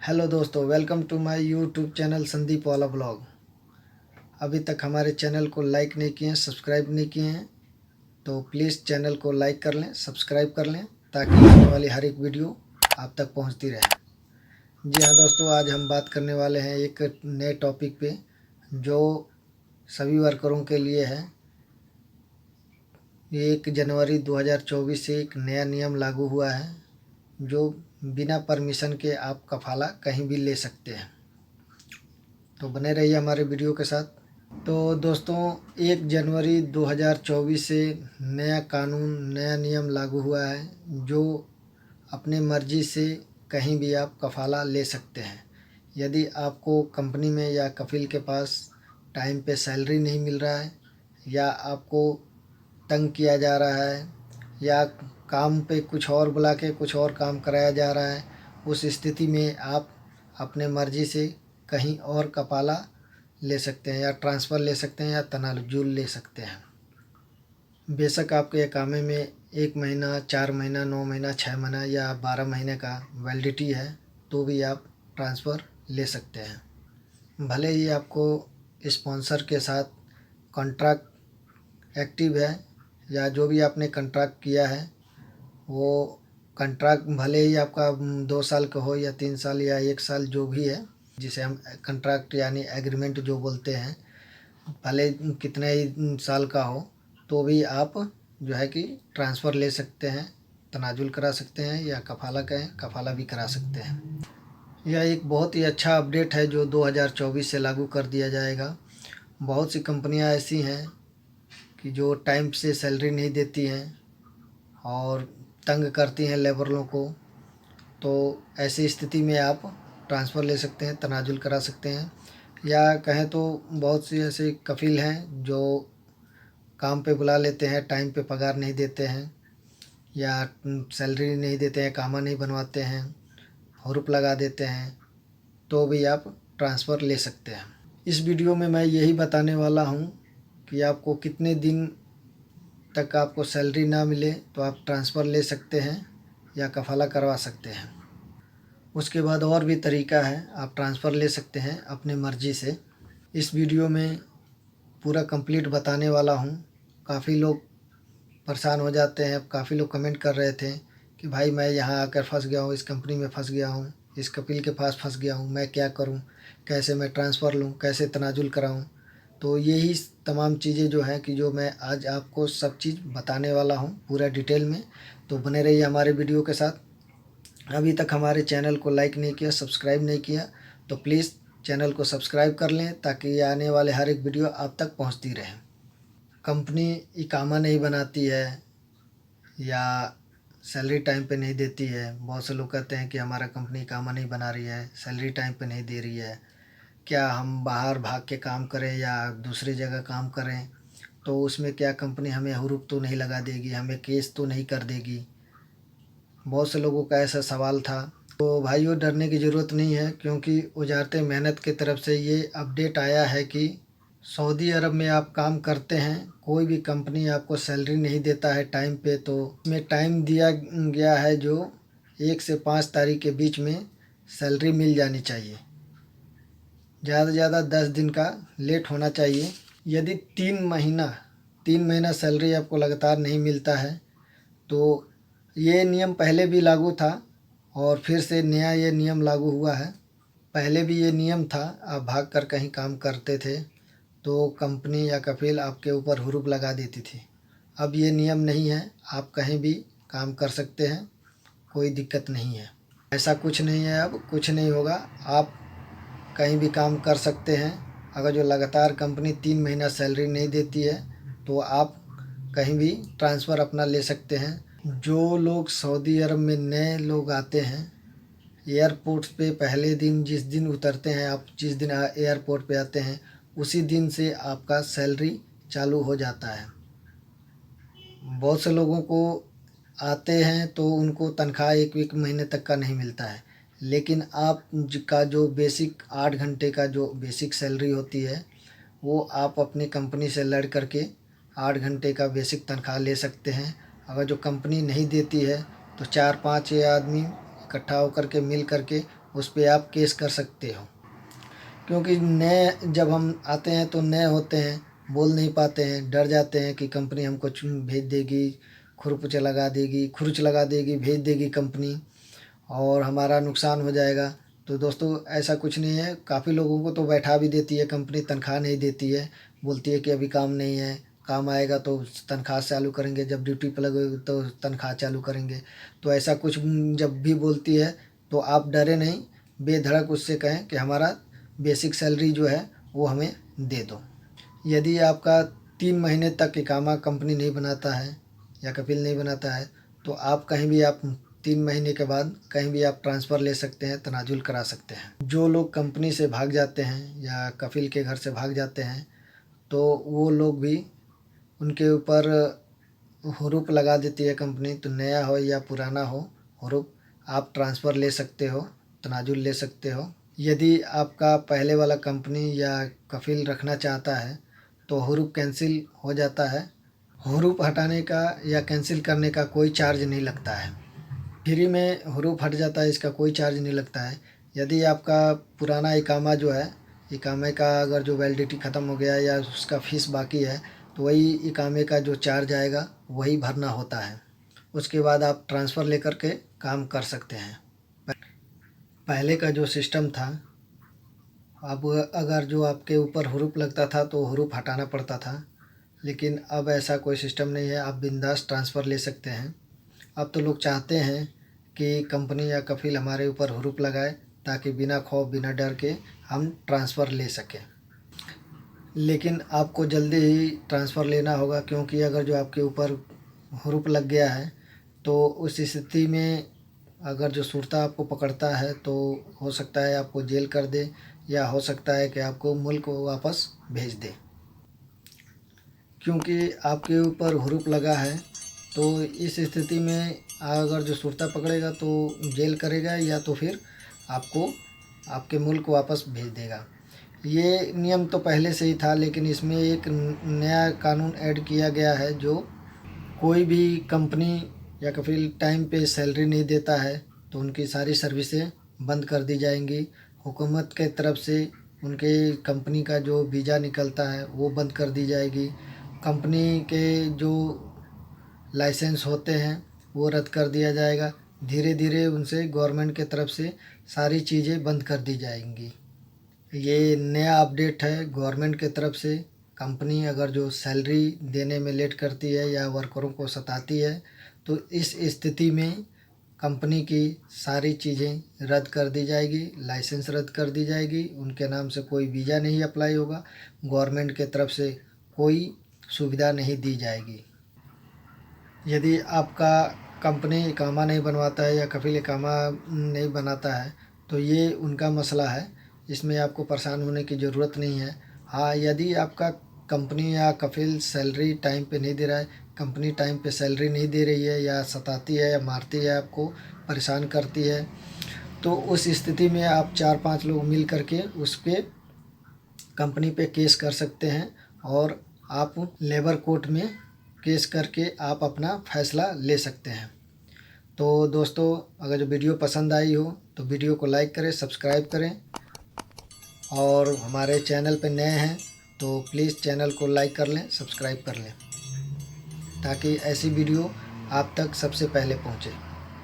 Hello दोस्तों, welcome to my YouTube channel Sandeep वाला blog. अभी तक हमारे चैनल को लाइक नहीं किए हैं, सब्सक्राइब नहीं किए हैं तो प्लीज़ चैनल को लाइक कर लें, सब्सक्राइब कर लें ताकि आने वाली हर एक वीडियो आप तक पहुंचती रहे। जी हाँ दोस्तों, आज हम बात करने वाले हैं एक नए टॉपिक पे जो सभी वर्करों के लिए है। 1 जनवरी 2024 से एक नया नियम लागू हुआ है जो बिना परमिशन के आप कफाला कहीं भी ले सकते हैं। तो बने रहिए हमारे वीडियो के साथ। तो दोस्तों, 1 जनवरी 2024 से नया कानून, नया नियम लागू हुआ है जो अपने मर्ज़ी से कहीं भी आप कफाला ले सकते हैं। यदि आपको कंपनी में या कफील के पास टाइम पे सैलरी नहीं मिल रहा है या आपको तंग किया जा रहा है या काम पे कुछ और बुला के कुछ और काम कराया जा रहा है, उस स्थिति में आप अपने मर्ज़ी से कहीं और कफाला ले सकते हैं या ट्रांसफ़र ले सकते हैं या तनाजुल ले सकते हैं। बेशक आपके अकामे में 1 महीना, 4 महीना, 9 महीना, 6 महीना या 12 महीने का वैलिडिटी है तो भी आप ट्रांसफ़र ले सकते हैं। भले ही आपको स्पॉन्सर के साथ कॉन्ट्रैक्ट एक्टिव है या जो भी आपने कॉन्ट्रैक्ट किया है वो कॉन्ट्रैक्ट भले ही आपका 2 साल का हो या 3 साल या 1 साल जो भी है, जिसे हम कॉन्ट्रैक्ट यानी एग्रीमेंट जो बोलते हैं, भले कितने ही साल का हो तो भी आप जो है कि ट्रांसफ़र ले सकते हैं, तनाजुल करा सकते हैं या कफाला कहें, कफाला भी करा सकते हैं। यह एक बहुत ही अच्छा अपडेट है जो 2024 से लागू कर दिया जाएगा। बहुत सी कंपनियां ऐसी हैं कि जो टाइम से सैलरी नहीं देती हैं और तंग करती हैं लेबरों को, तो ऐसी स्थिति में आप ट्रांसफ़र ले सकते हैं, तनाजुल करा सकते हैं। या कहें तो बहुत सी ऐसे कफील हैं जो काम पे बुला लेते हैं, टाइम पे पगार नहीं देते हैं या सैलरी नहीं देते हैं, कामा नहीं बनवाते हैं, हुरुप लगा देते हैं, तो भी आप ट्रांसफ़र ले सकते हैं। इस वीडियो में मैं यही बताने वाला हूँ कि आपको कितने दिन तक आपको सैलरी ना मिले तो आप ट्रांसफ़र ले सकते हैं या कफाला करवा सकते हैं। उसके बाद और भी तरीका है, आप ट्रांसफ़र ले सकते हैं अपने मर्ज़ी से। इस वीडियो में पूरा कंप्लीट बताने वाला हूँ। काफ़ी लोग परेशान हो जाते हैं, काफ़ी लोग कमेंट कर रहे थे कि भाई मैं यहाँ आकर फंस गया हूँ, इस कंपनी में फंस गया हूँ, इस कपिल के पास फंस गया हूँ, मैं क्या करूँ, कैसे मैं ट्रांसफ़र लूँ, कैसे तनाजुल कराऊँ। तो यही तमाम चीज़ें जो हैं कि जो मैं आज आपको सब चीज़ बताने वाला हूँ पूरा डिटेल में। तो बने रहिए हमारे वीडियो के साथ। अभी तक हमारे चैनल को लाइक नहीं किया, सब्सक्राइब नहीं किया तो प्लीज़ चैनल को सब्सक्राइब कर लें ताकि आने वाले हर एक वीडियो आप तक पहुंचती रहे। कंपनी इकामा नहीं बनाती है या सैलरी टाइम पे नहीं देती है। बहुत से लोग कहते हैं कि हमारा कंपनी इकामा नहीं बना रही है, सैलरी टाइम पे नहीं दे रही है, क्या हम बाहर भाग के काम करें या दूसरी जगह काम करें तो उसमें क्या कंपनी हमें हुरूप तो नहीं लगा देगी, हमें केस तो नहीं कर देगी। बहुत से लोगों का ऐसा सवाल था। तो भाइयों, डरने की ज़रूरत नहीं है क्योंकि वजारत मेहनत की तरफ से ये अपडेट आया है कि सऊदी अरब में आप काम करते हैं, कोई भी कंपनी आपको सैलरी नहीं देता है टाइम पे, तो इसमें टाइम दिया गया है जो 1 से 5 तारीख के बीच में सैलरी मिल जानी चाहिए। ज़्यादा से ज़्यादा 10 दिन का लेट होना चाहिए। यदि 3 महीना सैलरी आपको लगातार नहीं मिलता है तो ये नियम पहले भी लागू था और फिर से नया ये नियम लागू हुआ है। पहले भी ये नियम था, आप भाग कर कहीं काम करते थे तो कंपनी या कफील आपके ऊपर हुरूप लगा देती थी। अब ये नियम नहीं है, आप कहीं भी काम कर सकते हैं, कोई दिक्कत नहीं है। ऐसा कुछ नहीं है, अब कुछ नहीं होगा, आप कहीं भी काम कर सकते हैं। अगर जो लगातार कंपनी 3 महीना सैलरी नहीं देती है तो आप कहीं भी ट्रांसफ़र अपना ले सकते हैं। जो लोग सऊदी अरब में नए लोग आते हैं, एयरपोर्ट पे पहले दिन जिस दिन उतरते हैं, आप जिस दिन एयरपोर्ट पे आते हैं उसी दिन से आपका सैलरी चालू हो जाता है। बहुत से लोगों को आते हैं तो उनको तनख्वाह 1 महीने तक का नहीं मिलता है, लेकिन आप का जो बेसिक 8 घंटे का जो बेसिक सैलरी होती है वो आप अपनी कंपनी से लड़ करके 8 घंटे का बेसिक तनख्वाह ले सकते हैं। अगर जो कंपनी नहीं देती है तो 4-5 आदमी इकट्ठा होकर के मिल करके उस पे आप केस कर सकते हो। क्योंकि नए जब हम आते हैं तो नए होते हैं, बोल नहीं पाते हैं, डर जाते हैं कि कंपनी हमको भेज देगी, खुरुच लगा देगी, भेज देगी कंपनी और हमारा नुकसान हो जाएगा। तो दोस्तों ऐसा कुछ नहीं है। काफ़ी लोगों को तो बैठा भी देती है कंपनी, तनख्वाह नहीं देती है, बोलती है कि अभी काम नहीं है, काम आएगा तो तनख्वाह चालू करेंगे, जब ड्यूटी पर लगोगे तो तनख्वाह चालू करेंगे। तो ऐसा कुछ जब भी बोलती है तो आप डरे नहीं, बेधड़क उससे कहें कि हमारा बेसिक सैलरी जो है वो हमें दे दो। यदि आपका 3 महीने तक इकामा कंपनी नहीं बनाता है या कफिल नहीं बनाता है तो आप कहीं भी आप 3 महीने के बाद कहीं भी आप ट्रांसफ़र ले सकते हैं, तनाजुल करा सकते हैं। जो लोग कंपनी से भाग जाते हैं या कफिल के घर से भाग जाते हैं तो वो लोग भी, उनके ऊपर हुरूप लगा देती है कंपनी। तो नया हो या पुराना हो, हुरूप आप ट्रांसफ़र ले सकते हो, तनाजुल ले सकते हो। यदि आपका पहले वाला कंपनी या कफिल रखना चाहता है तो हुरूप कैंसिल हो जाता है। हुरूप हटाने का या कैंसिल करने का कोई चार्ज नहीं लगता है, फ्री में हुरूप हट जाता है, इसका कोई चार्ज नहीं लगता है। यदि आपका पुराना इकामा जो है, इकामे का अगर जो वैलिडिटी ख़त्म हो गया या उसका फ़ीस बाकी है तो वही इकामे का जो चार्ज आएगा वही भरना होता है। उसके बाद आप ट्रांसफ़र लेकर के काम कर सकते हैं। पहले का जो सिस्टम था, अब अगर जो आपके ऊपर हुरूप लगता था तो हुरूप हटाना पड़ता था, लेकिन अब ऐसा कोई सिस्टम नहीं है, आप बिंदास ट्रांसफ़र ले सकते हैं। अब तो लोग चाहते हैं कि कंपनी या कफिल हमारे ऊपर हुरूप लगाए ताकि बिना खौफ बिना डर के हम ट्रांसफ़र ले सकें। लेकिन आपको जल्दी ही ट्रांसफ़र लेना होगा, क्योंकि अगर जो आपके ऊपर हुरूप लग गया है तो उस स्थिति में अगर जो सुरता आपको पकड़ता है तो हो सकता है आपको जेल कर दे या हो सकता है कि आपको मुल्क वापस भेज दे। क्योंकि आपके ऊपर हुरूप लगा है तो इस स्थिति में अगर जो सुरता पकड़ेगा तो जेल करेगा या तो फिर आपको आपके मुल्क वापस भेज देगा। ये नियम तो पहले से ही था, लेकिन इसमें एक नया कानून ऐड किया गया है, जो कोई भी कंपनी या कफिल टाइम पे सैलरी नहीं देता है तो उनकी सारी सर्विसें बंद कर दी जाएंगी। हुकूमत के तरफ से उनके कंपनी का जो वीज़ा निकलता है वो बंद कर दी जाएगी। कंपनी के जो लाइसेंस होते हैं वो रद्द कर दिया जाएगा। धीरे धीरे उनसे गवर्नमेंट के तरफ से सारी चीज़ें बंद कर दी जाएंगी। ये नया अपडेट है गवर्नमेंट के तरफ से। कंपनी अगर जो सैलरी देने में लेट करती है या वर्करों को सताती है तो इस स्थिति में कंपनी की सारी चीज़ें रद्द कर दी जाएगी, लाइसेंस रद्द कर दी जाएगी, उनके नाम से कोई वीज़ा नहीं अप्लाई होगा, गवर्नमेंट के तरफ से कोई सुविधा नहीं दी जाएगी। यदि आपका कंपनी इकामा नहीं बनवाता है या कफिल इकामा नहीं बनाता है तो ये उनका मसला है, इसमें आपको परेशान होने की ज़रूरत नहीं है। हाँ, यदि आपका कंपनी या कफिल सैलरी टाइम पे नहीं दे रहा है, कंपनी टाइम पे सैलरी नहीं दे रही है या सताती है या मारती है, आपको परेशान करती है, तो उस स्थिति में आप 4-5 लोग मिल करके उस पर कंपनी पे केस कर सकते हैं और आप लेबर कोर्ट में केस करके आप अपना फ़ैसला ले सकते हैं। तो दोस्तों, अगर जो वीडियो पसंद आई हो तो वीडियो को लाइक करें, सब्सक्राइब करें और हमारे चैनल पे नए हैं तो प्लीज़ चैनल को लाइक कर लें, सब्सक्राइब कर लें, ताकि ऐसी वीडियो आप तक सबसे पहले पहुँचे।